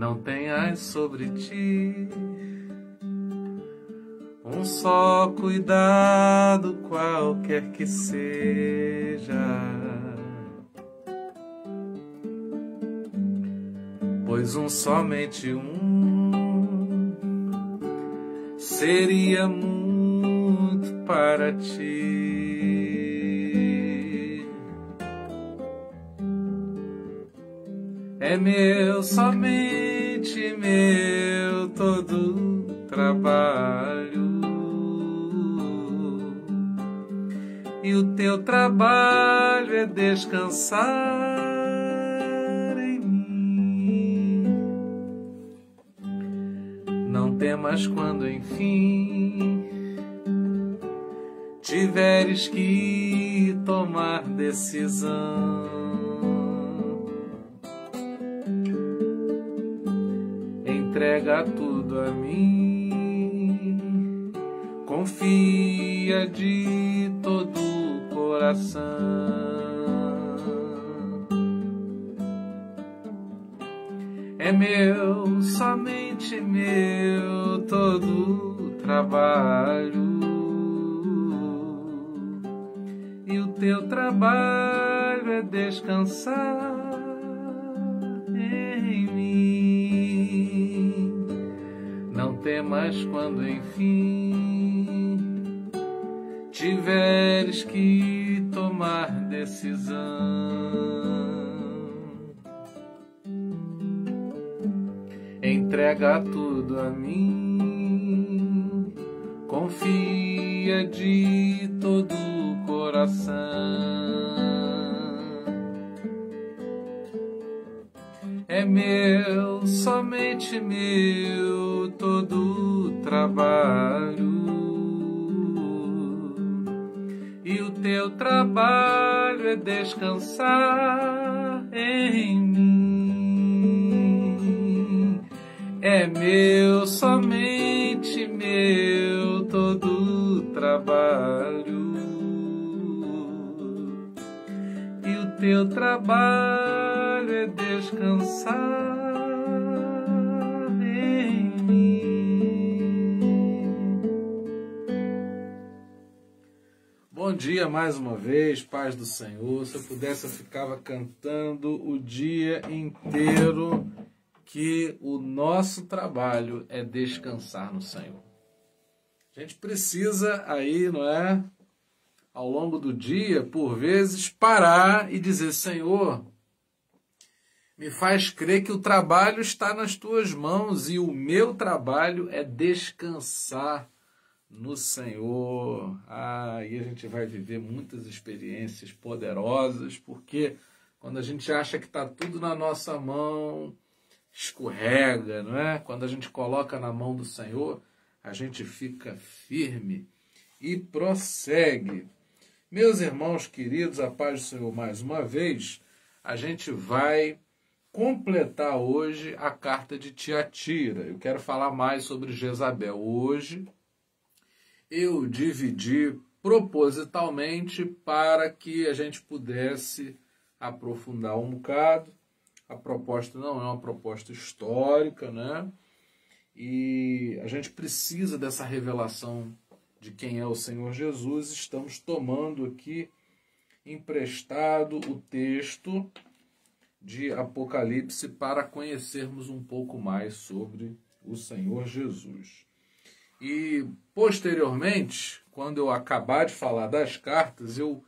não tenhas sobre ti um só cuidado, qualquer que seja, pois somente seria muito para ti. É meu, somente meu, todo trabalho, e o teu trabalho é descansar em mim. Não temas quando enfim tiveres que tomar decisão. Entrega tudo a mim, confia de todo o coração. É meu, somente meu, todo o trabalho, e o teu trabalho é descansar em mim. Não temas quando enfim tiveres que tomar decisão. Entrega tudo a mim, confia de todo o coração. É meu, somente meu, todo o trabalho, e o teu trabalho é descansar em mim. É meu, somente meu, todo o trabalho, e o teu trabalho é descansar em mim. Bom dia mais uma vez, paz do Senhor. Se eu pudesse, eu ficava cantando o dia inteiro, que o nosso trabalho é descansar no Senhor. A gente precisa aí, não é? Ao longo do dia, por vezes, parar e dizer: Senhor, me faz crer que o trabalho está nas tuas mãos e o meu trabalho é descansar no Senhor. E a gente vai viver muitas experiências poderosas, porque quando a gente acha que está tudo na nossa mão, escorrega, não é? Quando a gente coloca na mão do Senhor, a gente fica firme e prossegue. Meus irmãos queridos, a paz do Senhor mais uma vez, a gente vai completar hoje a carta de Tiatira. Eu quero falar mais sobre Jezabel. Hoje eu dividi propositalmente para que a gente pudesse aprofundar um bocado. A proposta não é uma proposta histórica, né? E a gente precisa dessa revelação de quem é o Senhor Jesus. Estamos tomando aqui emprestado o texto de Apocalipse para conhecermos um pouco mais sobre o Senhor Jesus. E, posteriormente, quando eu acabar de falar das cartas, eu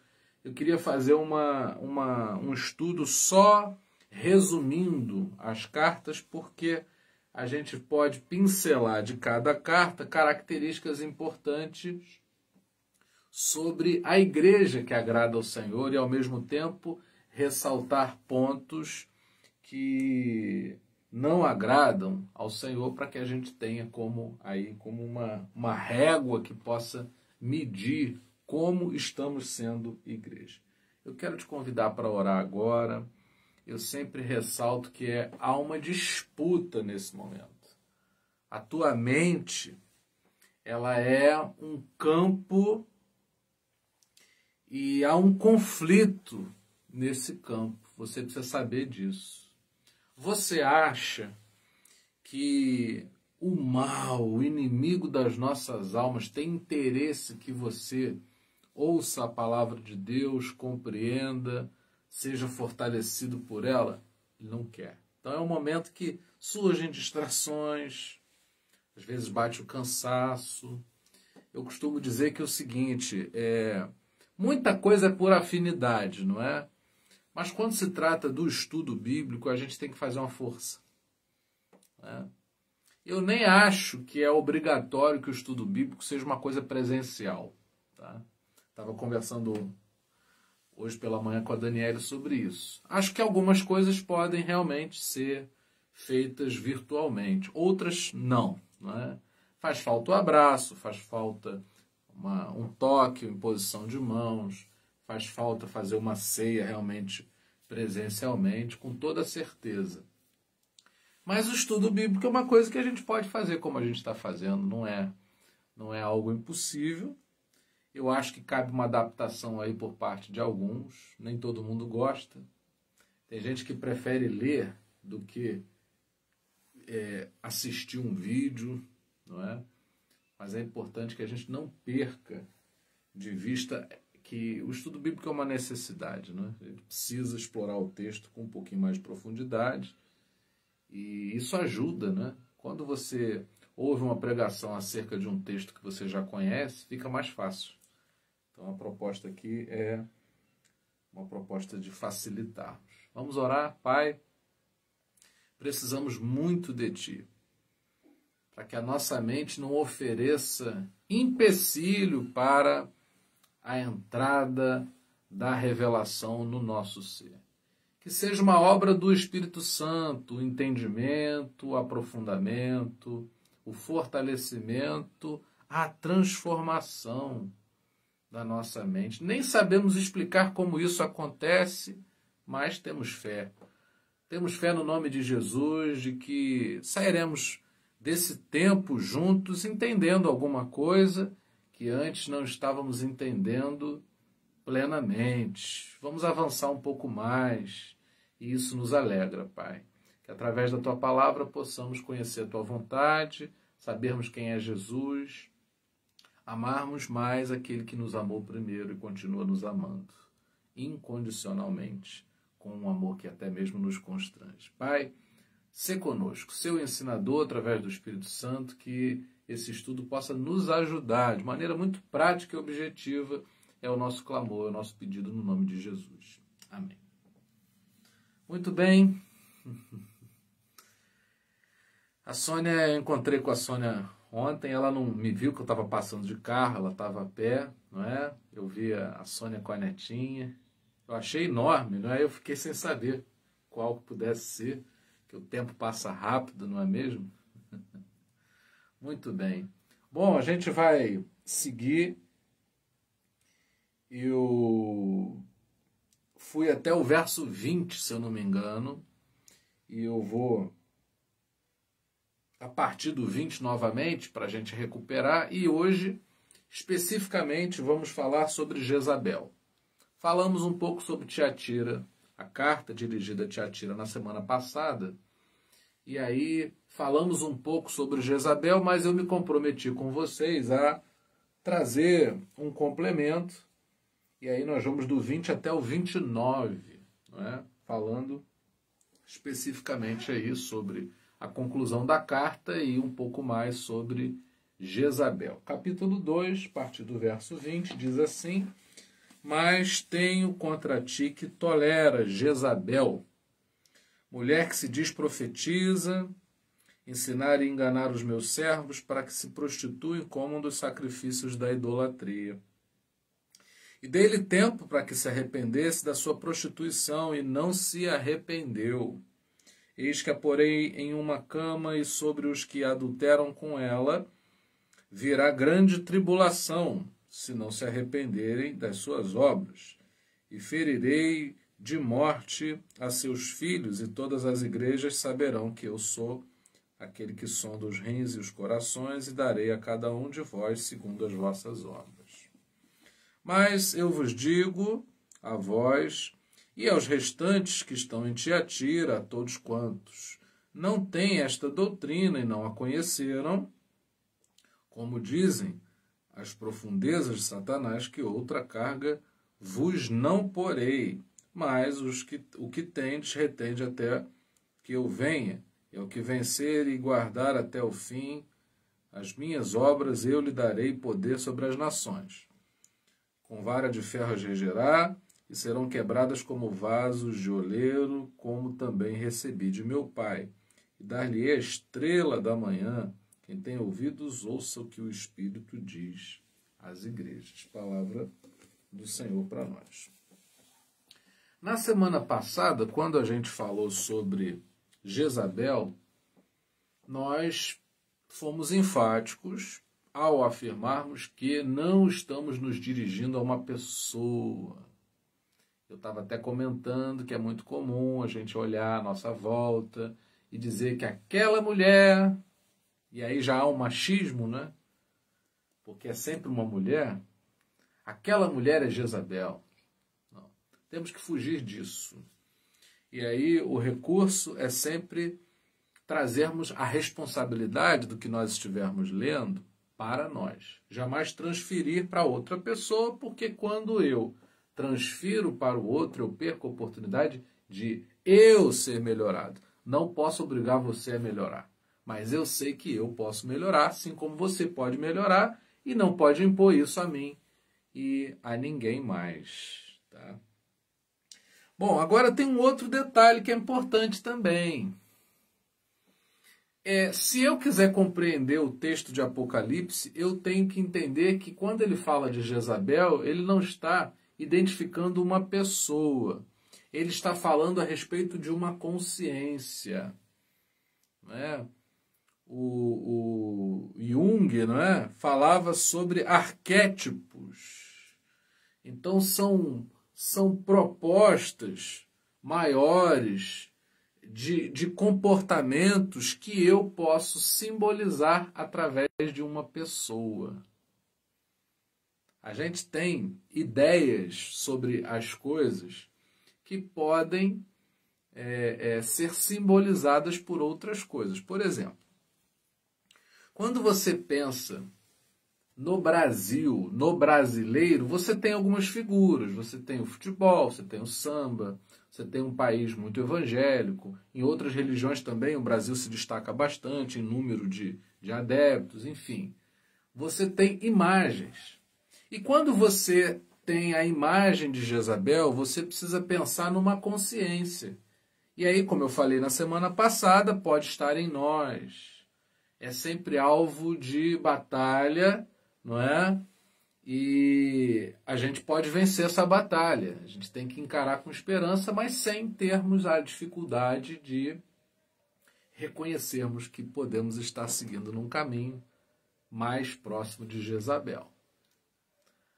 queria fazer um estudo só resumindo as cartas, porque a gente pode pincelar de cada carta características importantes sobre a igreja que agrada ao Senhor e, ao mesmo tempo, ressaltar pontos que não agradam ao Senhor, para que a gente tenha como uma régua que possa medir como estamos sendo igreja. Eu quero te convidar para orar agora. Eu sempre ressalto que há uma disputa nesse momento. A tua mente, ela é um campo e há um conflito nesse campo. Você precisa saber disso. Você acha que o mal, o inimigo das nossas almas, tem interesse que você ouça a palavra de Deus, compreenda, seja fortalecido por ela? Ele não quer. Então é um momento que surgem distrações, às vezes bate o cansaço. Eu costumo dizer que é o seguinte, muita coisa é por afinidade, não é? Mas quando se trata do estudo bíblico, a gente tem que fazer uma força, né? Eu nem acho que é obrigatório que o estudo bíblico seja uma coisa presencial, tá? Estava conversando hoje pela manhã com a Daniela sobre isso. Acho que algumas coisas podem realmente ser feitas virtualmente, outras não, né? Faz falta o abraço, faz falta um toque, uma imposição de mãos, faz falta fazer uma ceia realmente presencialmente, com toda certeza. Mas o estudo bíblico é uma coisa que a gente pode fazer como a gente está fazendo, não é algo impossível. Eu acho que cabe uma adaptação aí por parte de alguns, nem todo mundo gosta. Tem gente que prefere ler do que assistir um vídeo, não é? Mas é importante que a gente não perca de vista que o estudo bíblico é uma necessidade, né? A gente precisa explorar o texto com um pouquinho mais de profundidade e isso ajuda, né? Quando você ouve uma pregação acerca de um texto que você já conhece, fica mais fácil. Então a proposta aqui é uma proposta de facilitarmos. Vamos orar? Pai, precisamos muito de Ti, para que a nossa mente não ofereça empecilho para a entrada da revelação no nosso ser. Que seja uma obra do Espírito Santo, o entendimento, o aprofundamento, o fortalecimento, a transformação da nossa mente. Nem sabemos explicar como isso acontece, mas temos fé. Temos fé no nome de Jesus, de que sairemos desse tempo juntos entendendo alguma coisa que antes não estávamos entendendo plenamente. Vamos avançar um pouco mais e isso nos alegra, Pai. Que através da Tua palavra possamos conhecer a Tua vontade, sabermos quem é Jesus, amarmos mais aquele que nos amou primeiro e continua nos amando, incondicionalmente, com um amor que até mesmo nos constrange. Pai, sê conosco, seu ensinador através do Espírito Santo, que esse estudo possa nos ajudar de maneira muito prática e objetiva. É o nosso clamor, é o nosso pedido no nome de Jesus. Amém. Muito bem. Eu encontrei com a Sônia ontem, ela não me viu que eu estava passando de carro, ela estava a pé, não é? Eu vi a Sônia com a netinha. Eu achei enorme, não é? Eu fiquei sem saber qual que pudesse ser, que o tempo passa rápido, não é mesmo? Muito bem. Bom, a gente vai seguir. Eu fui até o verso 20, se eu não me engano, e eu vou a partir do 20 novamente, para a gente recuperar, e hoje, especificamente, vamos falar sobre Jezabel. Falamos um pouco sobre Tiatira, a carta dirigida a Tiatira na semana passada, e aí falamos um pouco sobre Jezabel, mas eu me comprometi com vocês a trazer um complemento, e aí nós vamos do 20 até o 29, não é? Falando especificamente aí sobre a conclusão da carta e um pouco mais sobre Jezabel. Capítulo 2, a partir do verso 20, diz assim: Mas tenho contra ti que tolera Jezabel, mulher que se diz profetiza, ensinar e enganar os meus servos para que se prostituem como um dos sacrifícios da idolatria. E dei-lhe tempo para que se arrependesse da sua prostituição, e não se arrependeu. Eis que a porei em uma cama, e sobre os que adulteram com ela virá grande tribulação, se não se arrependerem das suas obras. E ferirei de morte a seus filhos, e todas as igrejas saberão que eu sou aquele que sonda os rins e os corações, e darei a cada um de vós segundo as vossas obras. Mas eu vos digo, a vós e aos restantes que estão em Tiatira, a todos quantos não têm esta doutrina e não a conheceram, como dizem as profundezas de Satanás, que outra carga vos não porei, mas o que tendes, retende até que eu venha. É o que vencer e guardar até o fim as minhas obras, eu lhe darei poder sobre as nações. Com vara de ferro as regerá, e serão quebradas como vasos de oleiro, como também recebi de meu Pai. E dar-lhe-ei a estrela da manhã. Quem tem ouvidos, ouça o que o Espírito diz às igrejas. Palavra do Senhor para nós. Na semana passada, quando a gente falou sobre Jezabel, nós fomos enfáticos ao afirmarmos que não estamos nos dirigindo a uma pessoa. Eu estava até comentando que é muito comum a gente olhar à nossa volta e dizer que aquela mulher, e aí já há um machismo, né? Porque é sempre uma mulher, aquela mulher é Jezabel. Não. Temos que fugir disso. E aí o recurso é sempre trazermos a responsabilidade do que nós estivermos lendo para nós. Jamais transferir para outra pessoa, porque quando eu transfiro para o outro, eu perco a oportunidade de eu ser melhorado. Não posso obrigar você a melhorar, mas eu sei que eu posso melhorar, assim como você pode melhorar, e não pode impor isso a mim e a ninguém mais. Tá? Bom, agora tem um outro detalhe que é importante também. Se eu quiser compreender o texto de Apocalipse, eu tenho que entender que quando ele fala de Jezabel, ele não está identificando uma pessoa. Ele está falando a respeito de uma consciência. Né? O Jung, não é? Falava sobre arquétipos. Então são propostas maiores de comportamentos que eu posso simbolizar através de uma pessoa. A gente tem ideias sobre as coisas que podem ser simbolizadas por outras coisas. Por exemplo, quando você pensa no Brasil, no brasileiro, você tem algumas figuras. Você tem o futebol, você tem o samba, você tem um país muito evangélico. Em outras religiões também o Brasil se destaca bastante em número de adeptos, enfim. Você tem imagens. E quando você tem a imagem de Jezabel, você precisa pensar numa consciência. E aí, como eu falei na semana passada, pode estar em nós. É sempre alvo de batalha, não é? E a gente pode vencer essa batalha. A gente tem que encarar com esperança, mas sem termos a dificuldade de reconhecermos que podemos estar seguindo num caminho mais próximo de Jezabel.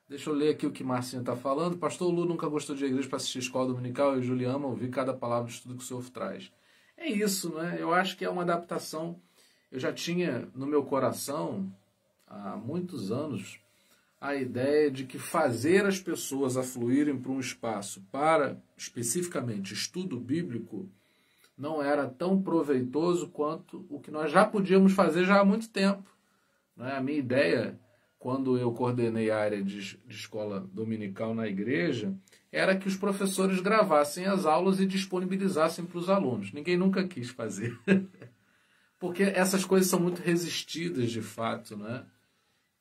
Deixa eu ler aqui o que Marcinha está falando. Pastor Lu nunca gostou de igreja para assistir escola dominical e Juliana ouvir cada palavra de estudo que o senhor traz. É isso, né? Eu acho que é uma adaptação. Eu já tinha no meu coração, há muitos anos, a ideia de que fazer as pessoas afluírem para um espaço para, especificamente, estudo bíblico, não era tão proveitoso quanto o que nós já podíamos fazer já há muito tempo. Não é? A minha ideia, quando eu coordenei a área de escola dominical na igreja, era que os professores gravassem as aulas e disponibilizassem para os alunos. Ninguém nunca quis fazer. Porque essas coisas são muito resistidas, de fato, né?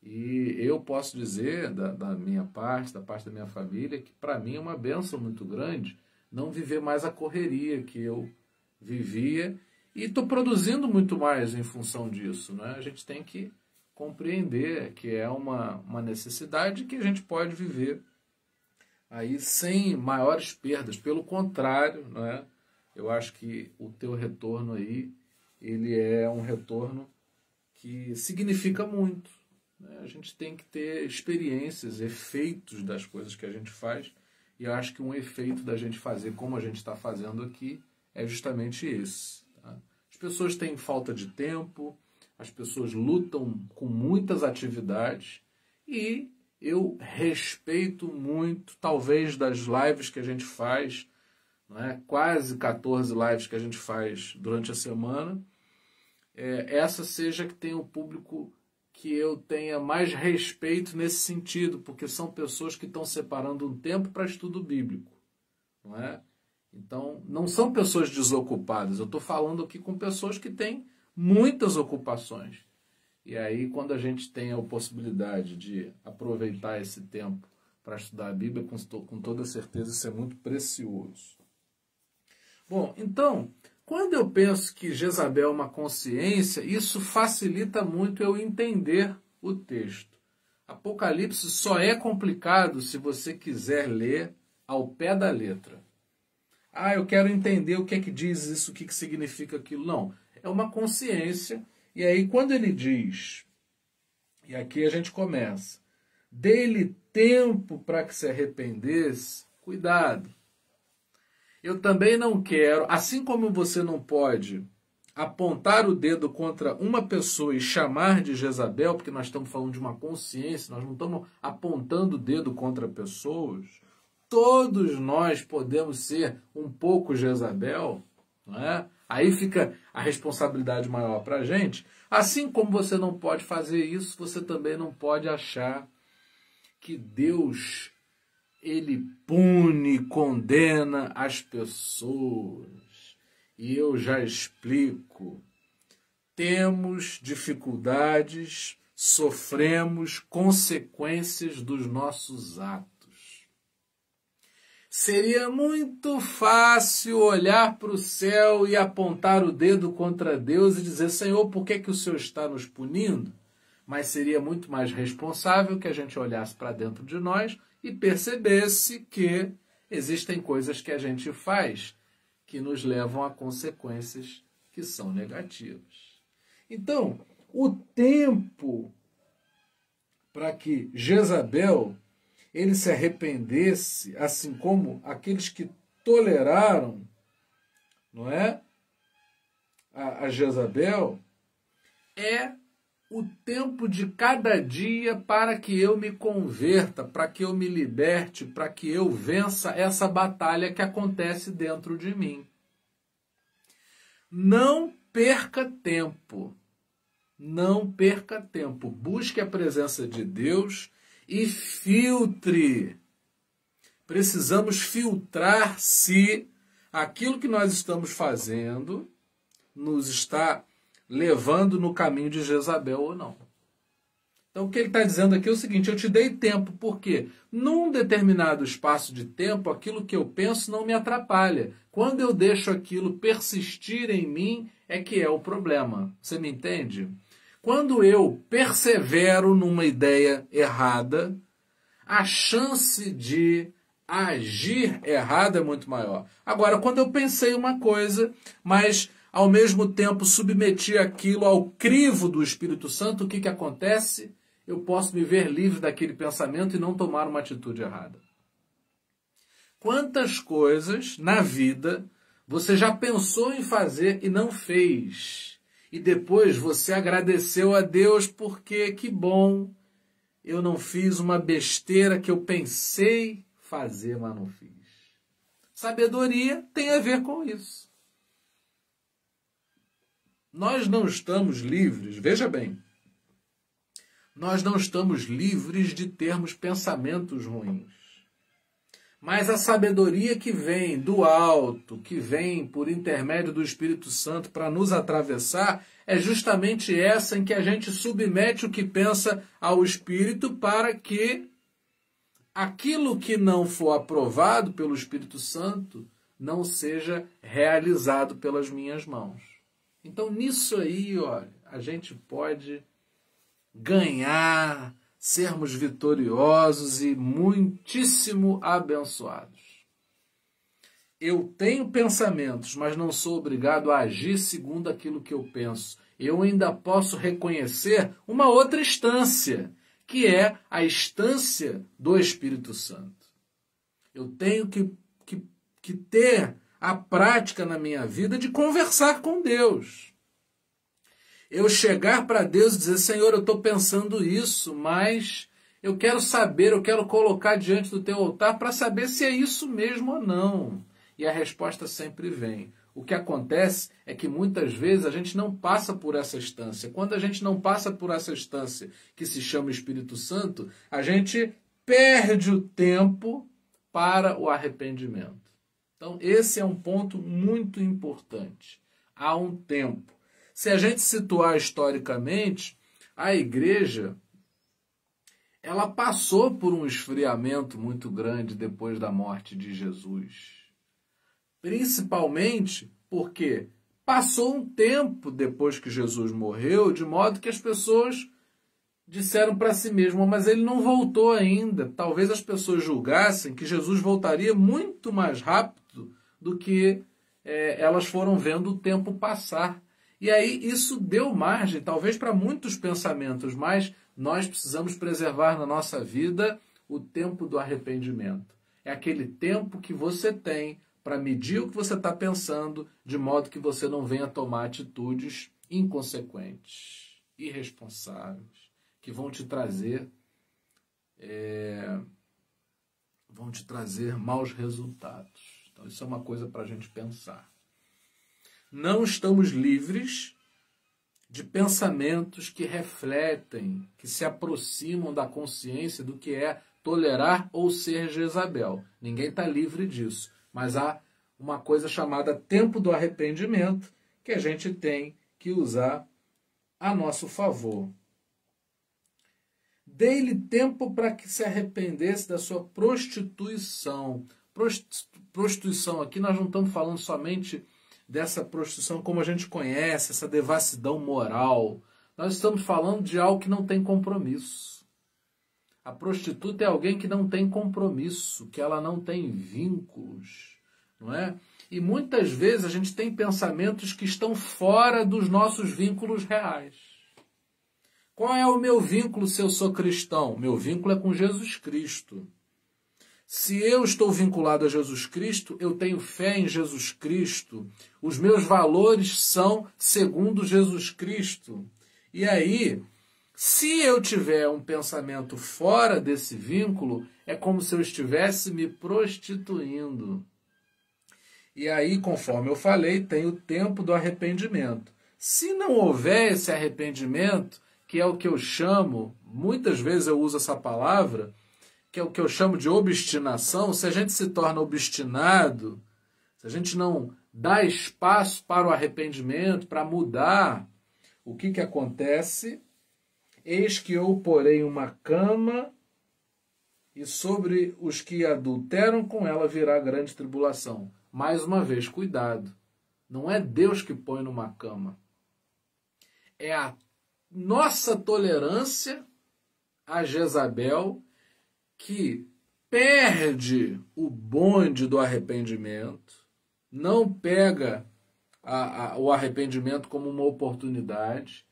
E eu posso dizer, da minha parte, da parte da minha família, que para mim é uma bênção muito grande não viver mais a correria que eu vivia. E estou produzindo muito mais em função disso, né? A gente tem que compreender que é uma necessidade que a gente pode viver aí sem maiores perdas. Pelo contrário, né? Eu acho que o teu retorno aí, ele é um retorno que significa muito. Né? A gente tem que ter experiências, efeitos das coisas que a gente faz, e eu acho que um efeito da gente fazer como a gente está fazendo aqui é justamente esse. Tá? As pessoas têm falta de tempo, as pessoas lutam com muitas atividades, e eu respeito muito, talvez, das lives que a gente faz não é? Quase 14 lives que a gente faz durante a semana, essa seja que tenha o público que eu tenha mais respeito nesse sentido, porque são pessoas que estão separando um tempo para estudo bíblico, não é? Então, não são pessoas desocupadas, eu estou falando aqui com pessoas que têm muitas ocupações. E aí, quando a gente tem a possibilidade de aproveitar esse tempo para estudar a Bíblia, com toda certeza isso é muito precioso. Bom, então, quando eu penso que Jezabel é uma consciência, isso facilita muito eu entender o texto. Apocalipse só é complicado se você quiser ler ao pé da letra. Ah, eu quero entender o que é que diz isso, o que significa aquilo. Não, é uma consciência. E aí, quando ele diz, e aqui a gente começa, dê-lhe tempo para que se arrependesse, cuidado. Eu também não quero, assim como você não pode apontar o dedo contra uma pessoa e chamar de Jezabel, porque nós estamos falando de uma consciência, nós não estamos apontando o dedo contra pessoas, todos nós podemos ser um pouco Jezabel, não é? Aí fica a responsabilidade maior para a gente. Assim como você não pode fazer isso, você também não pode achar que Deus, ele pune, condena as pessoas. E eu já explico. Temos dificuldades, sofremos consequências dos nossos atos. Seria muito fácil olhar para o céu e apontar o dedo contra Deus e dizer, Senhor, por que o Senhor está nos punindo? Mas seria muito mais responsável que a gente olhasse para dentro de nós e percebesse que existem coisas que a gente faz que nos levam a consequências que são negativas. Então, o tempo para que Jezabel ele se arrependesse, assim como aqueles que toleraram, não é, a Jezabel, é o tempo de cada dia para que eu me converta, para que eu me liberte, para que eu vença essa batalha que acontece dentro de mim. Não perca tempo. Não perca tempo. Busque a presença de Deus e filtre. Precisamos filtrar se aquilo que nós estamos fazendo nos está levando no caminho de Jezabel ou não. Então o que ele está dizendo aqui é o seguinte, eu te dei tempo, porque num determinado espaço de tempo, aquilo que eu penso não me atrapalha. Quando eu deixo aquilo persistir em mim, é que é o problema. Você me entende? Quando eu persevero numa ideia errada, a chance de agir errado é muito maior. Agora, quando eu pensei uma coisa, mas ao mesmo tempo submeti aquilo ao crivo do Espírito Santo, o que acontece? Eu posso me ver livre daquele pensamento e não tomar uma atitude errada. Quantas coisas na vida você já pensou em fazer e não fez? E depois você agradeceu a Deus porque, que bom, eu não fiz uma besteira que eu pensei fazer, mas não fiz. Sabedoria tem a ver com isso. Nós não estamos livres, veja bem, nós não estamos livres de termos pensamentos ruins. Mas a sabedoria que vem do alto, que vem por intermédio do Espírito Santo para nos atravessar, é justamente essa em que a gente submete o que pensa ao Espírito para que aquilo que não for aprovado pelo Espírito Santo não seja realizado pelas minhas mãos. Então, nisso aí, olha, a gente pode ganhar, sermos vitoriosos e muitíssimo abençoados. Eu tenho pensamentos, mas não sou obrigado a agir segundo aquilo que eu penso. Eu ainda posso reconhecer uma outra instância, que é a instância do Espírito Santo. Eu tenho que ter a prática na minha vida de conversar com Deus. Eu chegar para Deus e dizer, Senhor, eu estou pensando isso, mas eu quero saber, eu quero colocar diante do teu altar para saber se é isso mesmo ou não. E a resposta sempre vem. O que acontece é que muitas vezes a gente não passa por essa instância. Quando a gente não passa por essa instância que se chama Espírito Santo, a gente perde o tempo para o arrependimento. Então, esse é um ponto muito importante. Há um tempo. Se a gente situar historicamente, a igreja ela passou por um esfriamento muito grande depois da morte de Jesus. Principalmente porque passou um tempo depois que Jesus morreu, de modo que as pessoas disseram para si mesmas, mas ele não voltou ainda. Talvez as pessoas julgassem que Jesus voltaria muito mais rápido do que elas foram vendo o tempo passar. E aí isso deu margem, talvez, para muitos pensamentos, mas nós precisamos preservar na nossa vida o tempo do arrependimento. É aquele tempo que você tem para medir o que você está pensando, de modo que você não venha tomar atitudes inconsequentes, irresponsáveis, que vão te trazer maus resultados. Então, isso é uma coisa para a gente pensar. Não estamos livres de pensamentos que refletem, que se aproximam da consciência do que é tolerar ou ser Jezabel. Ninguém está livre disso. Mas há uma coisa chamada tempo do arrependimento que a gente tem que usar a nosso favor. Dei-lhe tempo para que se arrependesse da sua prostituição. Prostituição, aqui nós não estamos falando somente dessa prostituição como a gente conhece, essa devassidão moral. Nós estamos falando de algo que não tem compromisso. A prostituta é alguém que não tem compromisso, que ela não tem vínculos, não é? E muitas vezes a gente tem pensamentos que estão fora dos nossos vínculos reais. Qual é o meu vínculo se eu sou cristão? Meu vínculo é com Jesus Cristo. Se eu estou vinculado a Jesus Cristo, eu tenho fé em Jesus Cristo. Os meus valores são segundo Jesus Cristo. E aí, se eu tiver um pensamento fora desse vínculo, é como se eu estivesse me prostituindo. E aí, conforme eu falei, tem o tempo do arrependimento. Se não houver esse arrependimento, que é o que eu chamo, muitas vezes eu uso essa palavra, que é o que eu chamo de obstinação, se a gente se torna obstinado, se a gente não dá espaço para o arrependimento, para mudar, o que acontece? Eis que eu porei uma cama e sobre os que adulteram com ela virá grande tribulação. Mais uma vez, cuidado. Não é Deus que põe numa cama. É a nossa tolerância a Jezabel que perde o bonde do arrependimento, não pega o arrependimento como uma oportunidade.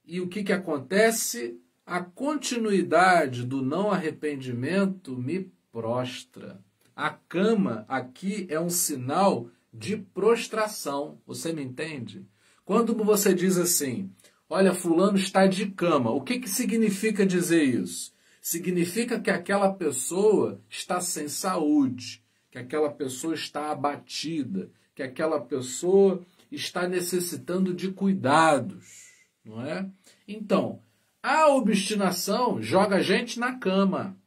E o que acontece? A continuidade do não arrependimento me prostra. A cama aqui é um sinal de prostração. Você me entende? Quando você diz assim, olha, fulano está de cama, o que significa dizer isso? Significa que aquela pessoa está sem saúde, que aquela pessoa está abatida, que aquela pessoa está necessitando de cuidados. Não é? Então, a obstinação joga a gente na cama.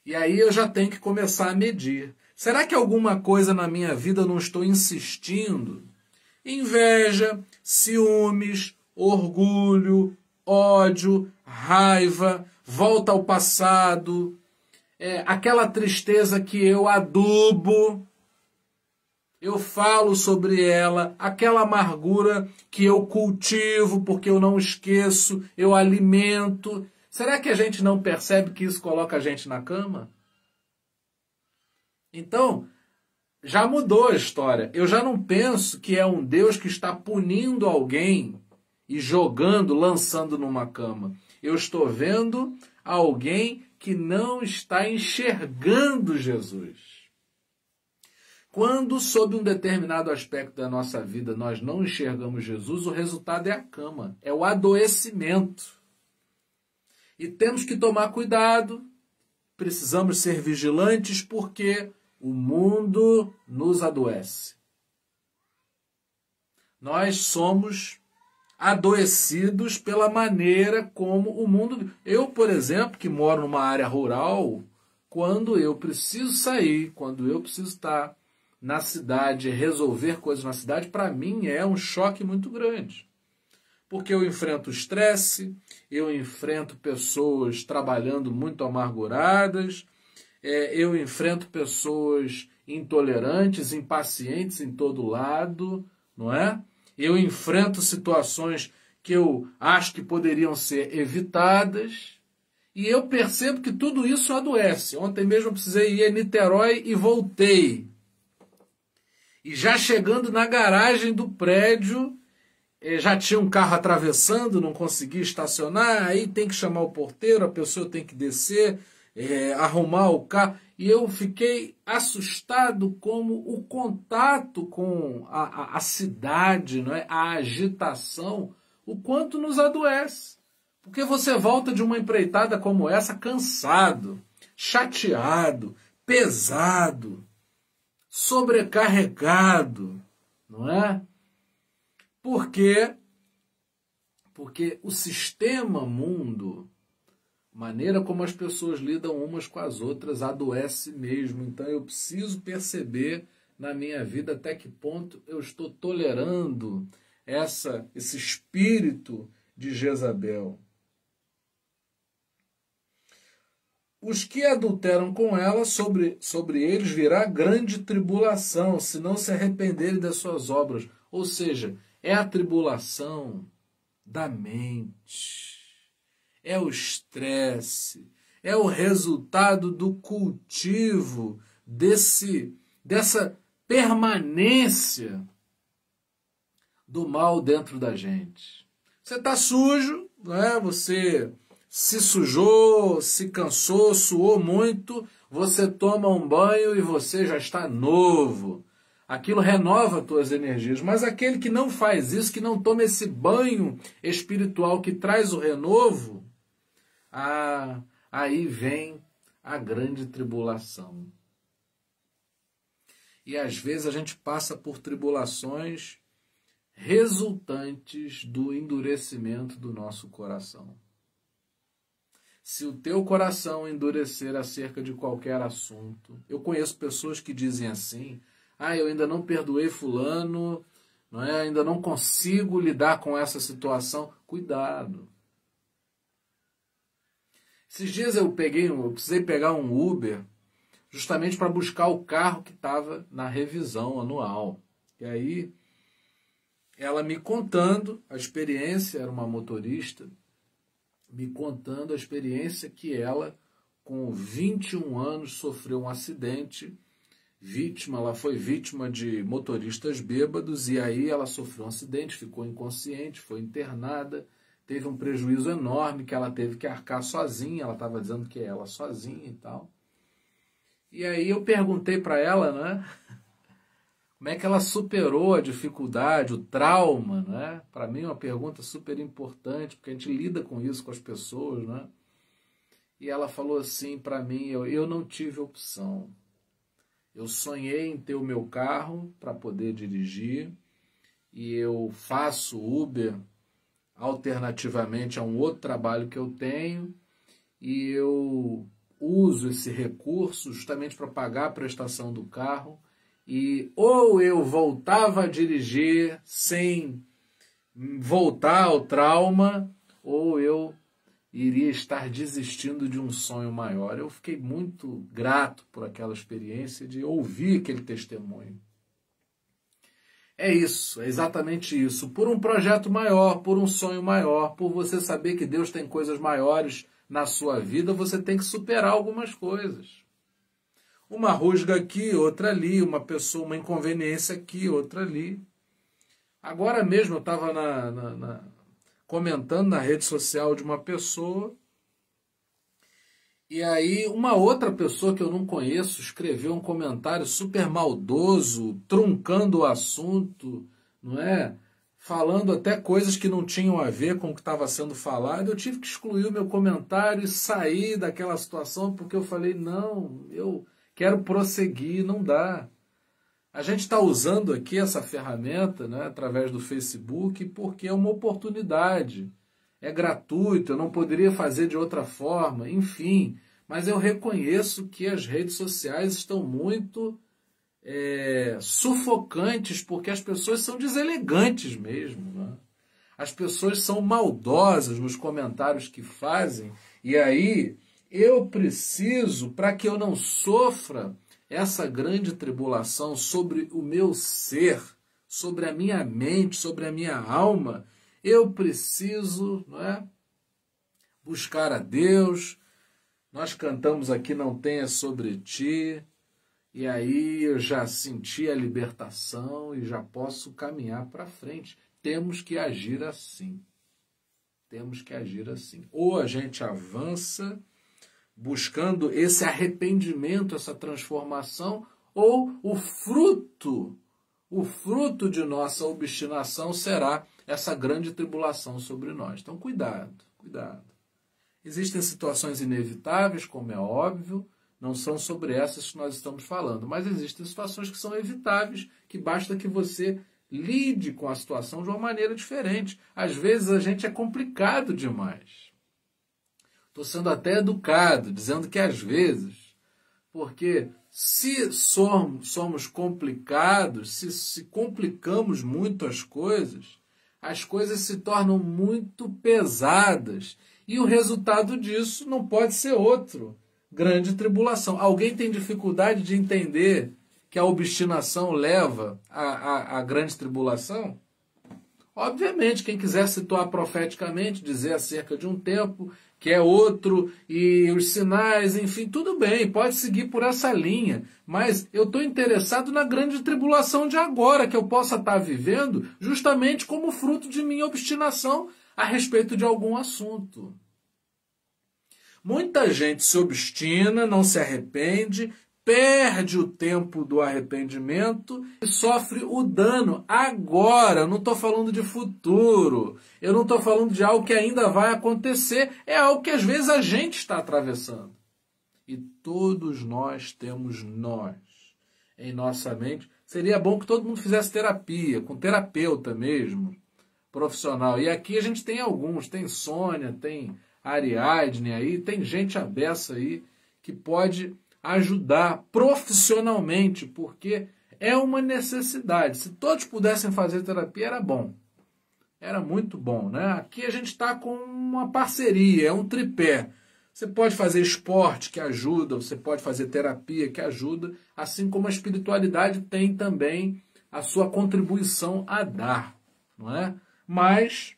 E aí eu já tenho que começar a medir. Será que alguma coisa na minha vida eu não estou insistindo? Inveja, ciúmes, orgulho, ódio, raiva, volta ao passado, aquela tristeza que eu adubo, eu falo sobre ela, aquela amargura que eu cultivo porque eu não esqueço, eu alimento. Será que a gente não percebe que isso coloca a gente na cama? Então, já mudou a história. Eu já não penso que é um Deus que está punindo alguém e jogando, lançando numa cama. Eu estou vendo alguém que não está enxergando Jesus. Quando, sob um determinado aspecto da nossa vida, nós não enxergamos Jesus, o resultado é a cama, é o adoecimento. E temos que tomar cuidado, precisamos ser vigilantes, porque O mundo nos adoece. Nós somos adoecidos pela maneira como o mundo... Eu, por exemplo, que moro numa área rural, quando eu preciso sair, quando eu preciso estar na cidade, resolver coisas na cidade, para mim é um choque muito grande. Porque eu enfrento estresse, eu enfrento pessoas trabalhando muito amarguradas, eu enfrento pessoas intolerantes, impacientes em todo lado, não é? Eu enfrento situações que eu acho que poderiam ser evitadas, e eu percebo que tudo isso adoece. Ontem mesmo eu precisei ir a Niterói e voltei. E já chegando na garagem do prédio, já tinha um carro atravessando, não conseguia estacionar, aí tem que chamar o porteiro, a pessoa tem que descer, arrumar o carro. E eu fiquei assustado como o contato com a cidade, não é? A agitação, o quanto nos adoece. Porque você volta de uma empreitada como essa cansado, chateado, pesado, sobrecarregado, não é? Por quê? Porque o sistema mundo, a maneira como as pessoas lidam umas com as outras, adoece mesmo. Então eu preciso perceber na minha vida até que ponto eu estou tolerando esse espírito de Jezabel. Os que adulteram com ela, sobre eles virá grande tribulação, se não se arrependerem das suas obras. Ou seja, é a tribulação da mente, é o estresse, é o resultado do cultivo dessa permanência do mal dentro da gente. Você está sujo, né? Você se sujou, se cansou, suou muito, você toma um banho e você já está novo. Aquilo renova as tuas energias. Mas aquele que não faz isso, que não toma esse banho espiritual que traz o renovo, aí vem a grande tribulação. E às vezes a gente passa por tribulações resultantes do endurecimento do nosso coração. Se o teu coração endurecer acerca de qualquer assunto, eu conheço pessoas que dizem assim: eu ainda não perdoei fulano, não é? Ainda não consigo lidar com essa situação. Cuidado. Esses dias eu precisei pegar um Uber justamente para buscar o carro que estava na revisão anual. E aí, ela me contando a experiência, era uma motorista, me contando a experiência que ela, com 21 anos, sofreu um acidente. Ela foi vítima de motoristas bêbados, e aí ela sofreu um acidente, ficou inconsciente, foi internada, teve um prejuízo enorme que ela teve que arcar sozinha. Ela estava dizendo que é ela sozinha e tal. E aí eu perguntei para ela, né, como é que ela superou a dificuldade, o trauma, né? Para mim é uma pergunta super importante, porque a gente lida com isso com as pessoas, né? E ela falou assim para mim: eu não tive opção. Eu sonhei em ter o meu carro para poder dirigir, e eu faço Uber alternativamente a um outro trabalho que eu tenho, e eu uso esse recurso justamente para pagar a prestação do carro, e ou eu voltava a dirigir sem voltar ao trauma, ou eu iria estar desistindo de um sonho maior. Eu fiquei muito grato por aquela experiência de ouvir aquele testemunho. É isso, é exatamente isso. Por um projeto maior, por um sonho maior, por você saber que Deus tem coisas maiores na sua vida, você tem que superar algumas coisas. Uma rusga aqui, outra ali, uma inconveniência aqui, outra ali. Agora mesmo eu estava comentando na rede social de uma pessoa, e aí uma outra pessoa que eu não conheço escreveu um comentário super maldoso, truncando o assunto, não é? Falando até coisas que não tinham a ver com o que estava sendo falado. Eu tive que excluir o meu comentário e sair daquela situação, porque eu falei: não, eu quero prosseguir, não dá. A gente está usando aqui essa ferramenta, né, através do Facebook, porque é uma oportunidade. É gratuito, eu não poderia fazer de outra forma, enfim. Mas eu reconheço que as redes sociais estão muito sufocantes, porque as pessoas são deselegantes mesmo, né? As pessoas são maldosas nos comentários que fazem, e aí eu preciso, para que eu não sofra essa grande tribulação sobre o meu ser, sobre a minha mente, sobre a minha alma, eu preciso, não é, buscar a Deus. Nós cantamos aqui, não tenha sobre ti, e aí eu já senti a libertação e já posso caminhar para frente. Temos que agir assim. Temos que agir assim. Ou a gente avança buscando esse arrependimento, essa transformação, ou o fruto de nossa obstinação será essa grande tribulação sobre nós. Então, cuidado, cuidado. Existem situações inevitáveis, como é óbvio, não são sobre essas que nós estamos falando, mas existem situações que são evitáveis, que basta que você lide com a situação de uma maneira diferente. Às vezes a gente é complicado demais. Estou sendo até educado, dizendo que às vezes, porque se somos complicados, se complicamos muito as coisas se tornam muito pesadas. E o resultado disso não pode ser outro: grande tribulação. Alguém tem dificuldade de entender que a obstinação leva à grande tribulação? Obviamente, quem quiser situar profeticamente, dizer acerca de um tempo que é outro, e os sinais, enfim, tudo bem, pode seguir por essa linha. Mas eu estou interessado na grande tribulação de agora, que eu possa estar vivendo justamente como fruto de minha obstinação a respeito de algum assunto. Muita gente se obstina, não se arrepende, perde o tempo do arrependimento e sofre o dano agora. Eu não estou falando de futuro, eu não estou falando de algo que ainda vai acontecer, é algo que às vezes a gente está atravessando. E todos nós temos em nossa mente. Seria bom que todo mundo fizesse terapia, com terapeuta mesmo, profissional. E aqui a gente tem alguns, tem Sônia, tem Ariadne aí, tem gente à beça aí que pode ajudar profissionalmente, porque é uma necessidade. Se todos pudessem fazer terapia, era bom. Era muito bom, né? Aqui a gente está com uma parceria, é um tripé. Você pode fazer esporte, que ajuda, você pode fazer terapia, que ajuda, assim como a espiritualidade tem também a sua contribuição a dar, não é? Mas,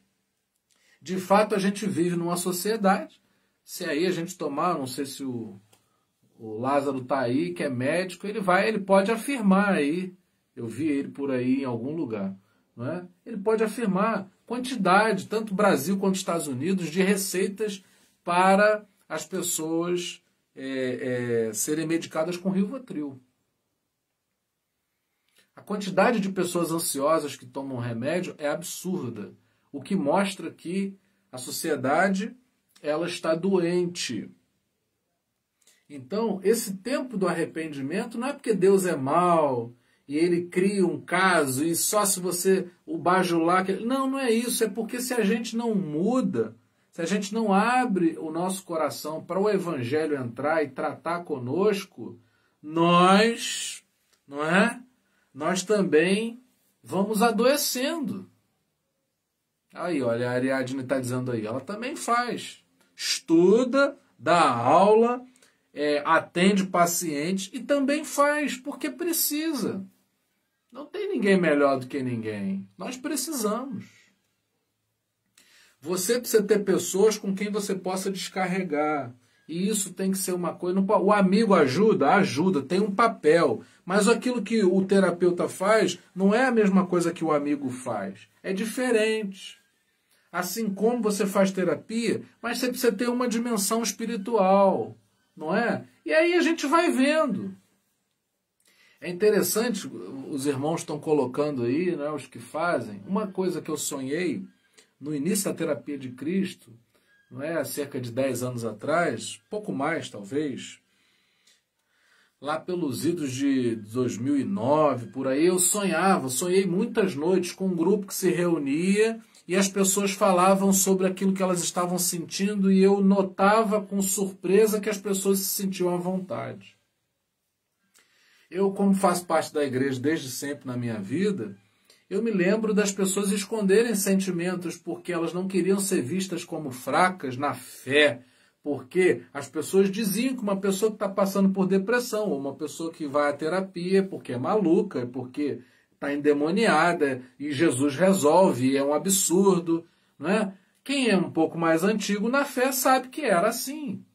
de fato, a gente vive numa sociedade. Se aí a gente tomar, não sei se o Lázaro está aí, que é médico, ele pode afirmar aí, eu vi ele por aí em algum lugar, não é? Ele pode afirmar quantidade, tanto Brasil quanto Estados Unidos, de receitas para as pessoas serem medicadas com Rivotril. A quantidade de pessoas ansiosas que tomam remédio é absurda, o que mostra que a sociedade ela está doente. Então, esse tempo do arrependimento não é porque Deus é mau e ele cria um caso e só se você o bajular... Não, não é isso. É porque se a gente não muda, se a gente não abre o nosso coração para o Evangelho entrar e tratar conosco, nós, não é? Nós também vamos adoecendo. Aí, olha, a Ariadne está dizendo aí, ela também faz. Estuda, dá aula... atende paciente e também faz, porque precisa. Não tem ninguém melhor do que ninguém. Nós precisamos. Você precisa ter pessoas com quem você possa descarregar. E isso tem que ser uma coisa... O amigo ajuda, tem um papel. Mas aquilo que o terapeuta faz não é a mesma coisa que o amigo faz. É diferente. Assim como você faz terapia, mas você precisa ter uma dimensão espiritual. Não é? E aí a gente vai vendo. É interessante, os irmãos estão colocando aí, né, os que fazem. Uma coisa que eu sonhei no início da terapia de Cristo, não é, há cerca de 10 anos atrás, pouco mais talvez, lá pelos idos de 2009, por aí, eu sonhei muitas noites com um grupo que se reunia e as pessoas falavam sobre aquilo que elas estavam sentindo e eu notava com surpresa que as pessoas se sentiam à vontade. Eu, como faço parte da igreja desde sempre na minha vida, eu me lembro das pessoas esconderem sentimentos porque elas não queriam ser vistas como fracas na fé, porque as pessoas diziam que uma pessoa que está passando por depressão, ou uma pessoa que vai à terapia porque é maluca, porque está endemoniada, e Jesus resolve, e é um absurdo, não é? Quem é um pouco mais antigo na fé sabe que era assim.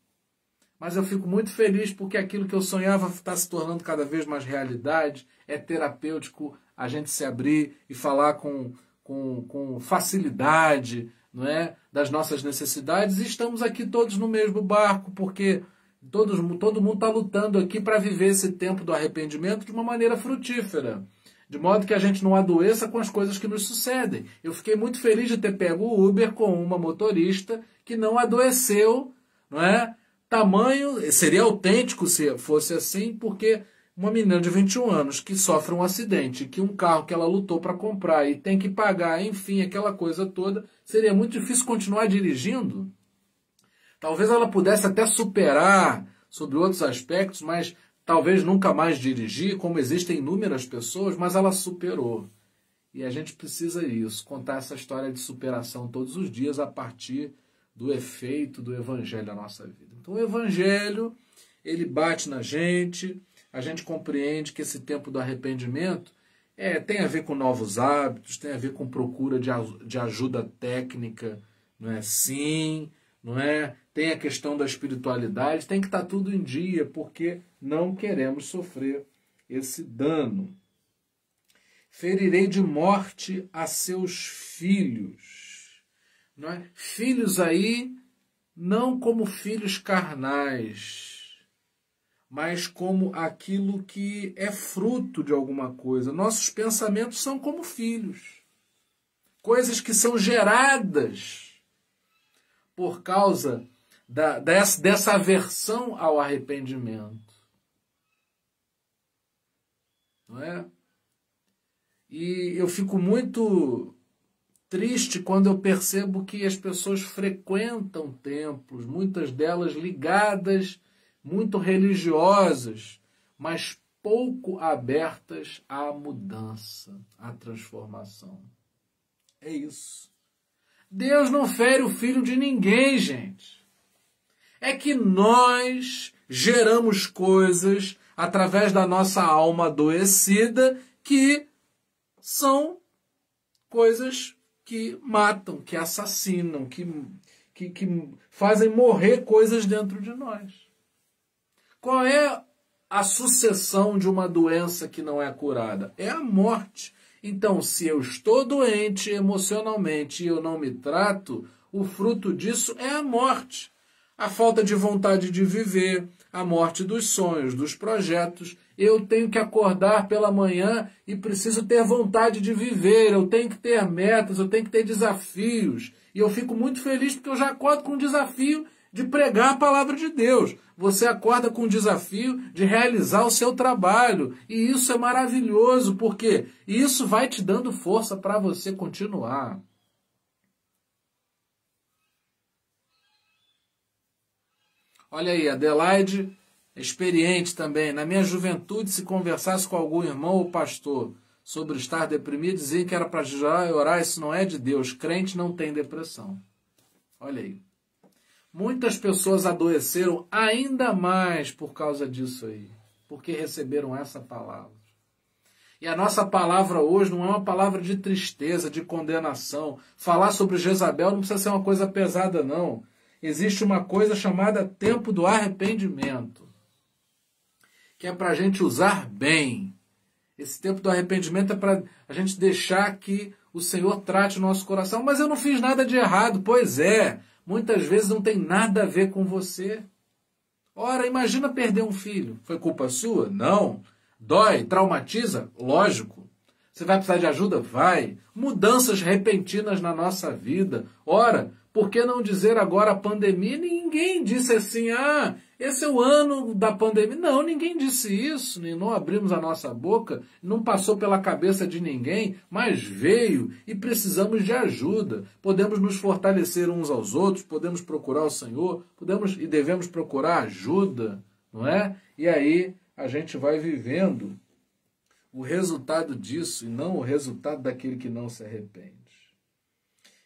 Mas eu fico muito feliz porque aquilo que eu sonhava está se tornando cada vez mais realidade, é terapêutico a gente se abrir e falar com facilidade, não é? Das nossas necessidades, e estamos aqui todos no mesmo barco, porque todo mundo está lutando aqui para viver esse tempo do arrependimento de uma maneira frutífera, de modo que a gente não adoeça com as coisas que nos sucedem. Eu fiquei muito feliz de ter pego o Uber com uma motorista que não adoeceu, não é? Tamanho, seria autêntico se fosse assim, porque uma menina de 21 anos que sofre um acidente, que um carro que ela lutou para comprar e tem que pagar, enfim, aquela coisa toda, seria muito difícil continuar dirigindo. Talvez ela pudesse até superar sobre outros aspectos, mas talvez nunca mais dirigir, como existem inúmeras pessoas, mas ela superou. E a gente precisa isso, contar essa história de superação todos os dias a partir do efeito do Evangelho na nossa vida. Então o Evangelho, ele bate na gente, a gente compreende que esse tempo do arrependimento tem a ver com novos hábitos, tem a ver com procura de ajuda técnica, não é? Sim, não é? Tem a questão da espiritualidade, tem que estar tudo em dia, porque não queremos sofrer esse dano. Ferirei de morte a seus filhos. Não é? Filhos aí, não como filhos carnais, mas como aquilo que é fruto de alguma coisa. Nossos pensamentos são como filhos. Coisas que são geradas por causa dessa aversão ao arrependimento. Não é? E eu fico muito triste quando eu percebo que as pessoas frequentam templos, muitas delas ligadas, muito religiosas, mas pouco abertas à mudança, à transformação. É isso. Deus não fere o filho de ninguém, gente. É que nós geramos coisas através da nossa alma adoecida que são coisas que matam, que assassinam, que fazem morrer coisas dentro de nós. Qual é a sucessão de uma doença que não é curada? É a morte. Então, se eu estou doente emocionalmente e eu não me trato, o fruto disso é a morte. A falta de vontade de viver, a morte dos sonhos, dos projetos. Eu tenho que acordar pela manhã e preciso ter vontade de viver. Eu tenho que ter metas, eu tenho que ter desafios. E eu fico muito feliz porque eu já acordo com o desafio de pregar a palavra de Deus. Você acorda com o desafio de realizar o seu trabalho. E isso é maravilhoso, porque isso vai te dando força para você continuar. Olha aí, Adelaide, experiente também. Na minha juventude, se conversasse com algum irmão ou pastor sobre estar deprimido, dizia que era para jejuar e orar. Isso não é de Deus. Crente não tem depressão. Olha aí. Muitas pessoas adoeceram ainda mais por causa disso aí, porque receberam essa palavra. E a nossa palavra hoje não é uma palavra de tristeza, de condenação. Falar sobre Jezabel não precisa ser uma coisa pesada, não. Existe uma coisa chamada tempo do arrependimento, que é para a gente usar bem. Esse tempo do arrependimento é para a gente deixar que o Senhor trate o nosso coração. Mas eu não fiz nada de errado. Pois é. Muitas vezes não tem nada a ver com você. Ora, imagina perder um filho. Foi culpa sua? Não. Dói, traumatiza? Lógico. Você vai precisar de ajuda? Vai. Mudanças repentinas na nossa vida. Ora, por que não dizer agora a pandemia? Ninguém disse assim, esse é o ano da pandemia. Não, ninguém disse isso, nem não abrimos a nossa boca, não passou pela cabeça de ninguém, mas veio e precisamos de ajuda. Podemos nos fortalecer uns aos outros, podemos procurar o Senhor, podemos e devemos procurar ajuda, não é? E aí a gente vai vivendo o resultado disso e não o resultado daquele que não se arrepende.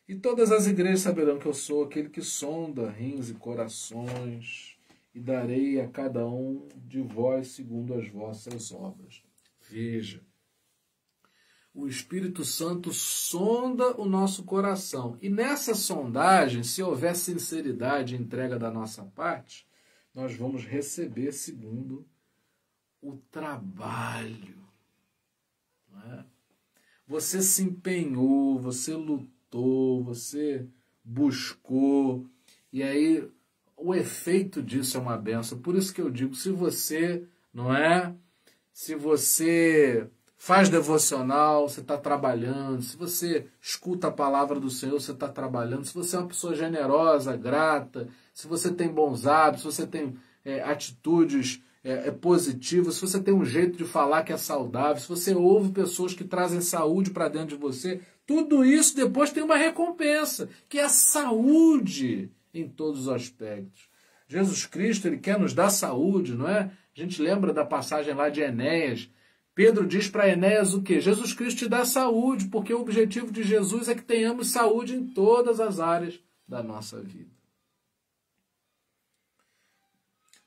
E todas as igrejas saberão que eu sou aquele que sonda rins e corações, e darei a cada um de vós segundo as vossas obras. Veja, o Espírito Santo sonda o nosso coração. E nessa sondagem, se houver sinceridade e entrega da nossa parte, nós vamos receber segundo o trabalho. Não é? Você se empenhou, você lutou, você buscou, e aí o efeito disso é uma benção. Por isso que eu digo, se você, não é? Se você faz devocional, você está trabalhando. Se você escuta a palavra do Senhor, você está trabalhando. Se você é uma pessoa generosa, grata, se você tem bons hábitos, se você tem atitudes positivas, se você tem um jeito de falar que é saudável, se você ouve pessoas que trazem saúde para dentro de você, tudo isso depois tem uma recompensa, que é a saúde em todos os aspectos. Jesus Cristo, ele quer nos dar saúde, não é? A gente lembra da passagem lá de Enéas. Pedro diz para Enéas o quê? Jesus Cristo te dá saúde, porque o objetivo de Jesus é que tenhamos saúde em todas as áreas da nossa vida.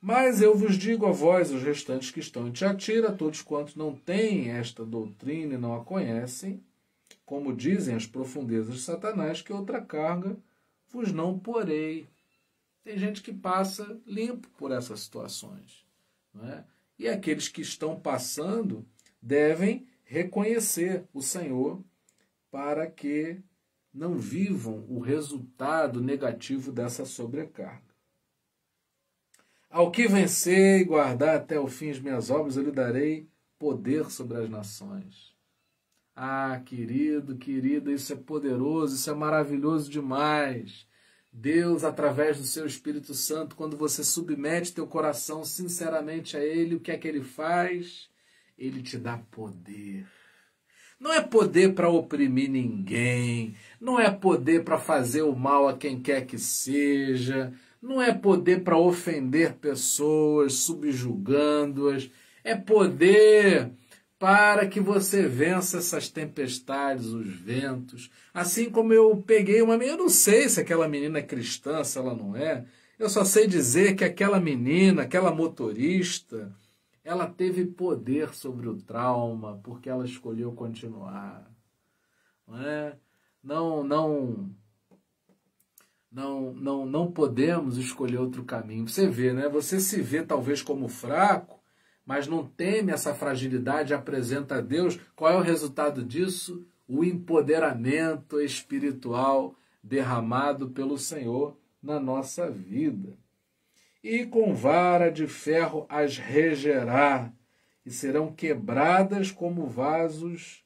Mas eu vos digo a vós, os restantes que estão em Tiatira, todos quantos não têm esta doutrina e não a conhecem, como dizem as profundezas de Satanás, que outra carga vos não porei. Tem gente que passa limpo por essas situações, não é? E aqueles que estão passando devem reconhecer o Senhor para que não vivam o resultado negativo dessa sobrecarga. Ao que vencer e guardar até o fim as minhas obras, eu lhe darei poder sobre as nações. Ah, querido, querida, isso é poderoso, isso é maravilhoso demais. Deus, através do seu Espírito Santo, quando você submete teu coração sinceramente a Ele, o que é que Ele faz? Ele te dá poder. Não é poder para oprimir ninguém, não é poder para fazer o mal a quem quer que seja, não é poder para ofender pessoas, subjugando-as, é poder para que você vença essas tempestades, os ventos. Assim como eu peguei uma menina, eu não sei se aquela menina é cristã, se ela não é, eu só sei dizer que aquela menina, aquela motorista, ela teve poder sobre o trauma, porque ela escolheu continuar. Não é? Não podemos escolher outro caminho. Você vê, né? Você se vê talvez como fraco, mas não teme essa fragilidade, apresenta a Deus. Qual é o resultado disso? O empoderamento espiritual derramado pelo Senhor na nossa vida. E com vara de ferro as regerá, e serão quebradas como vasos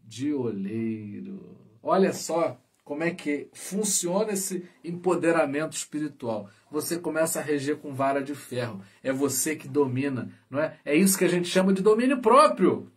de oleiro. Olha só como é que funciona esse empoderamento espiritual. Você começa a reger com vara de ferro. É você que domina, não é? É isso que a gente chama de domínio próprio.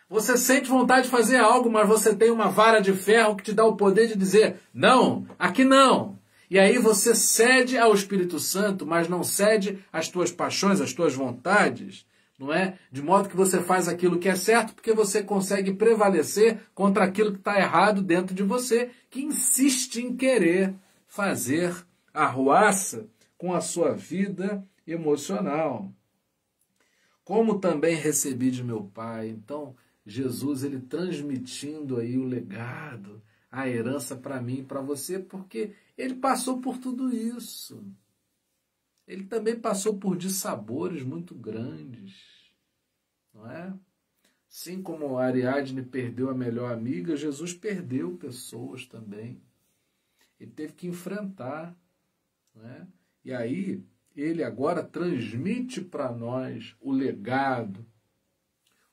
Você sente vontade de fazer algo, mas você tem uma vara de ferro que te dá o poder de dizer, não, aqui não. E aí você cede ao Espírito Santo, mas não cede às tuas paixões, às tuas vontades, não é? De modo que você faz aquilo que é certo, porque você consegue prevalecer contra aquilo que está errado dentro de você, que insiste em querer fazer arruaça com a sua vida emocional. Como também recebi de meu Pai. Então, Jesus, ele transmitindo aí o legado, a herança para mim e para você, porque ele passou por tudo isso. Ele também passou por dissabores muito grandes, não é? Assim como a Ariadne perdeu a melhor amiga, Jesus perdeu pessoas também. Ele teve que enfrentar, não é? E aí, ele agora transmite para nós o legado,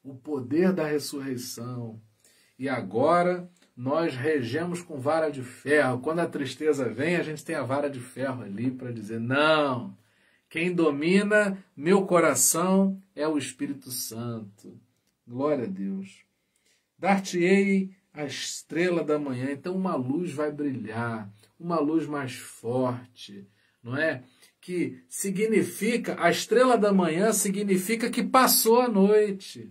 o poder da ressurreição. E agora nós regemos com vara de ferro. Quando a tristeza vem, a gente tem a vara de ferro ali para dizer, não, Quem domina meu coração é o Espírito Santo. Glória a Deus. Dar-te-ei a estrela da manhã. Então uma luz vai brilhar, uma luz mais forte, não é? Que significa, a estrela da manhã significa que passou a noite.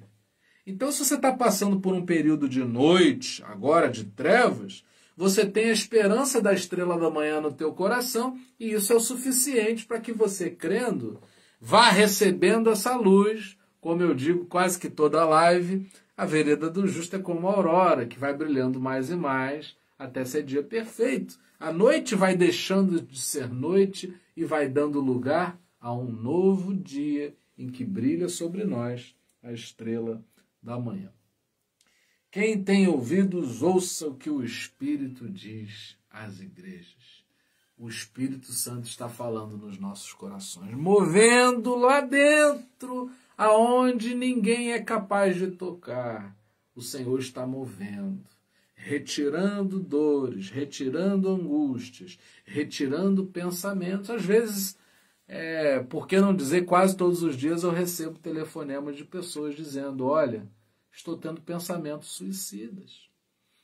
Então, se você está passando por um período de noite, agora de trevas, você tem a esperança da estrela da manhã no teu coração, e isso é o suficiente para que você, crendo, vá recebendo essa luz. Como eu digo quase que toda live, a vereda do justo é como a aurora, que vai brilhando mais e mais até ser dia perfeito. A noite vai deixando de ser noite e vai dando lugar a um novo dia em que brilha sobre nós a estrela da manhã. Quem tem ouvidos, ouça o que o Espírito diz às igrejas. O Espírito Santo está falando nos nossos corações, movendo lá dentro, aonde ninguém é capaz de tocar. O Senhor está movendo, retirando dores, retirando angústias, retirando pensamentos. Às vezes, por que não dizer, quase todos os dias eu recebo telefonemas de pessoas dizendo: olha, estou tendo pensamentos suicidas.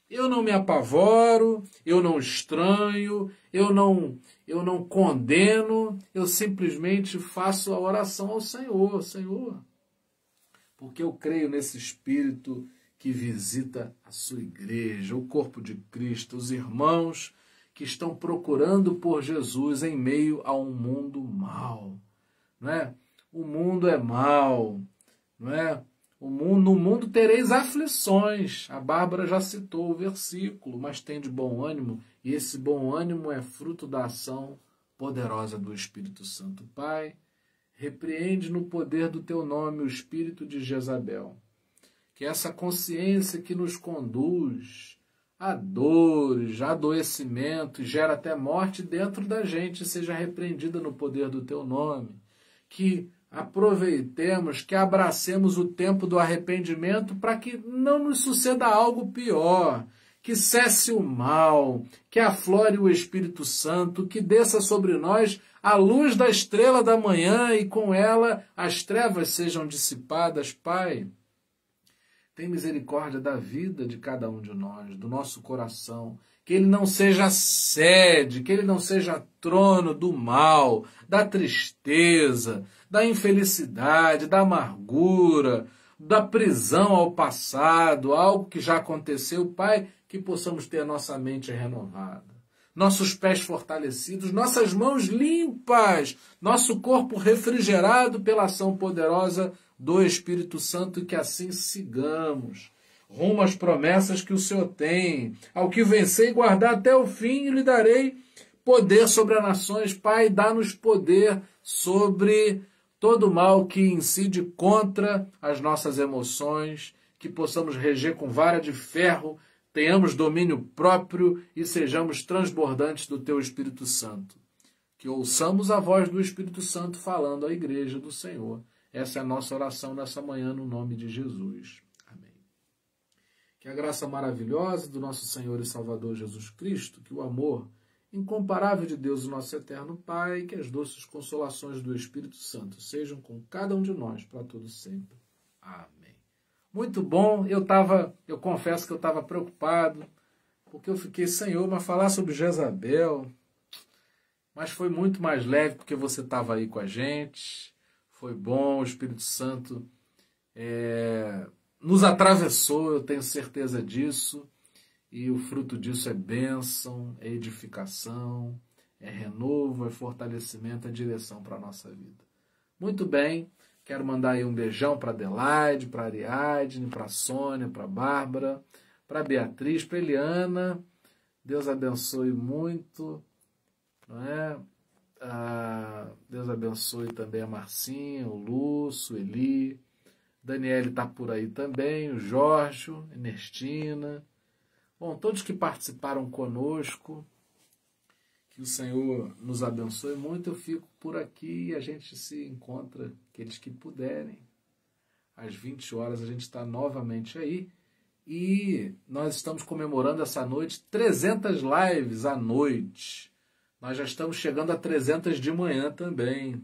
Eu não me apavoro, eu não estranho, eu não condeno, eu simplesmente faço a oração ao Senhor, Senhor, porque eu creio nesse Espírito que visita a sua igreja, o corpo de Cristo, os irmãos que estão procurando por Jesus em meio a um mundo mau, não é? O mundo é mau, não é? No mundo tereis aflições. A Bárbara já citou o versículo, mas tem de bom ânimo, e esse bom ânimo é fruto da ação poderosa do Espírito Santo. Pai, repreende no poder do teu nome o espírito de Jezabel. Que essa consciência que nos conduz a dores, a adoecimento e gera até morte dentro da gente seja repreendida no poder do teu nome. Que aproveitemos, que abracemos o tempo do arrependimento para que não nos suceda algo pior, que cesse o mal, que aflore o Espírito Santo, que desça sobre nós a luz da estrela da manhã e com ela as trevas sejam dissipadas. Pai, tem misericórdia da vida de cada um de nós, do nosso coração, que ele não seja sede, que ele não seja trono do mal, da tristeza, da infelicidade, da amargura, da prisão ao passado, algo que já aconteceu. Pai, que possamos ter a nossa mente renovada, nossos pés fortalecidos, nossas mãos limpas, nosso corpo refrigerado pela ação poderosa do Espírito Santo, e que assim sigamos rumo às promessas que o Senhor tem. Ao que vencer e guardar até o fim, lhe darei poder sobre as nações. Pai, dá-nos poder sobre todo mal que incide contra as nossas emoções, que possamos reger com vara de ferro, tenhamos domínio próprio e sejamos transbordantes do teu Espírito Santo. Que ouçamos a voz do Espírito Santo falando à igreja do Senhor. Essa é a nossa oração nessa manhã, no nome de Jesus. Amém. Que a graça maravilhosa do nosso Senhor e Salvador Jesus Cristo, que o amor incomparável de Deus, o nosso eterno Pai, que as doces consolações do Espírito Santo sejam com cada um de nós para todo sempre. Amém. Muito bom. Eu confesso que eu estava preocupado, porque eu fiquei, Senhor, mas falar sobre Jezabel, mas foi muito mais leve porque você estava aí com a gente. Foi bom, o Espírito Santo nos atravessou, eu tenho certeza disso, e o fruto disso é bênção, é edificação, é renovo, é fortalecimento, é direção para a nossa vida. Muito bem, quero mandar aí um beijão para Adelaide, para Ariadne, para Sônia, para Bárbara, para Beatriz, para Eliana. Deus abençoe muito, não é? Deus abençoe também a Marcinha, o Lúcio, Eli, Daniele está por aí também, o Jorge, Ernestina. Bom, todos que participaram conosco, que o Senhor nos abençoe muito. Eu fico por aqui e a gente se encontra, aqueles que puderem. Às 20 horas a gente está novamente aí. E nós estamos comemorando essa noite 300 lives à noite. Nós já estamos chegando a 300 de manhã também.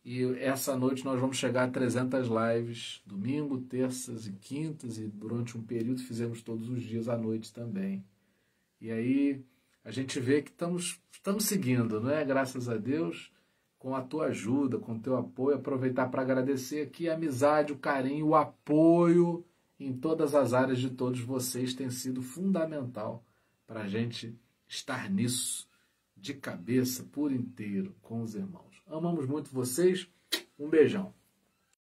E essa noite nós vamos chegar a 300 lives, domingo, terças e quintas, e durante um período fizemos todos os dias à noite também. E aí a gente vê que estamos seguindo, não é? Graças a Deus, com a tua ajuda, com o teu apoio. Aproveitar para agradecer aqui a amizade, o carinho, o apoio em todas as áreas de todos vocês. Tem sido fundamental para a gente estar nisso, de cabeça, por inteiro, com os irmãos. Amamos muito vocês. Um beijão.